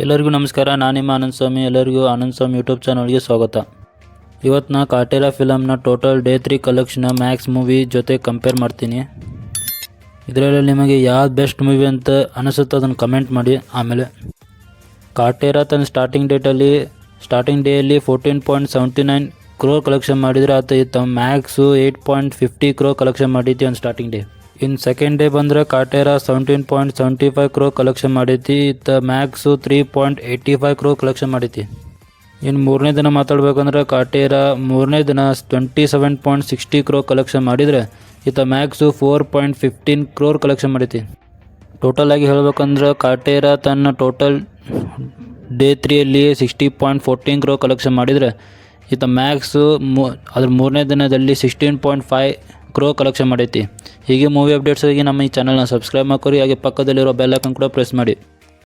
ಎಲ್ಲರಿಗೂ ನಮಸ್ಕಾರ. ನಾನು ನಿಮ್ಮ ಆನಂದ್ ಸ್ವಾಮಿ. ಎಲ್ಲರಿಗೂ ಆನಂದ್ ಸ್ವಾಮಿ ಯೂಟ್ಯೂಬ್ ಚಾನಲ್ಗೆ ಸ್ವಾಗತ. ಇವತ್ತು ನಾ ಕಾಟೇರ ಫಿಲಮ್ನ ಟೋಟಲ್ ಡೇ 3 ಕಲೆಕ್ಷನ್ನ ಮ್ಯಾಕ್ಸ್ ಮೂವಿ ಜೊತೆ ಕಂಪೇರ್ ಮಾಡ್ತೀನಿ. ಇದರಲ್ಲಿ ನಿಮಗೆ ಯಾವ್ದು ಬೆಸ್ಟ್ ಮೂವಿ ಅಂತ ಅನಿಸುತ್ತೋ ಅದನ್ನು ಕಮೆಂಟ್ ಮಾಡಿ. ಆಮೇಲೆ ಕಾಟೇರ ತನ್ನ ಸ್ಟಾರ್ಟಿಂಗ್ ಡೇಯಲ್ಲಿ 14.79 ಕ್ರೋರ್ ಕಲೆಕ್ಷನ್ ಮಾಡಿದರೆ ಆತ ಮ್ಯಾಕ್ಸು 8.50 ಕ್ರೋರ್ ಕಲೆಕ್ಷನ್ ಮಾಡೈತಿ ಒಂದು ಸ್ಟಾರ್ಟಿಂಗ್ ಡೇ. ಇನ್ನು ಸೆಕೆಂಡ್ ಡೇ ಬಂದರೆ ಕಾಟೇರ 17.75 ಕ್ರೋರ್ ಕಲೆಕ್ಷನ್ ಮಾಡೈತಿ. ಮ್ಯಾಕ್ಸು 3.85 ಕ್ರೋರ್ ಕಲೆಕ್ಷನ್ ಮಾಡೈತಿ. ಇನ್ನು ಮೂರನೇ ದಿನ ಮಾತಾಡ್ಬೇಕಂದ್ರೆ ಕಾಟೇರ ಮೂರನೇ ದಿನ 27.60 ಕ್ರೋರ್ ಕಲೆಕ್ಷನ್ ಮಾಡಿದರೆ ಮ್ಯಾಕ್ಸು 4.15 ಕ್ರೋರ್ ಕಲೆಕ್ಷನ್ ಮಾಡೈತಿ. ಟೋಟಲ್ ಆಗಿ ಹೇಳ್ಬೇಕಂದ್ರೆ ಕಾಟೇರ ತನ್ನ ಟೋಟಲ್ ಡೇ 3ಯಲ್ಲಿ 60.14 ಕ್ರೋರ್ ಕಲೆಕ್ಷನ್ ಮಾಡಿದರೆ ಮ್ಯಾಕ್ಸು ಅದ್ರ ಮೂರನೇ ದಿನದಲ್ಲಿ 16.5 ಕ್ರೋರ್ ಕಲೆಕ್ಷನ್ ಮಾಡೈತಿ. ಹೀಗೆ ಮೂವಿ ಅಪ್ಡೇಟ್ಸ್ಗಾಗಿ ನಮ್ಮ ಈ ಚಾನಲ್ನ ಸಬ್ಸ್ಕ್ರೈಬ್ ಮಾಡ್ಕೊರಿ. ಹಾಗೆ ಪಕ್ಕದಲ್ಲಿರೋ ಬೆಲ್ ಐಕಾನ್ ಕೂಡ ಪ್ರೆಸ್ ಮಾಡಿ.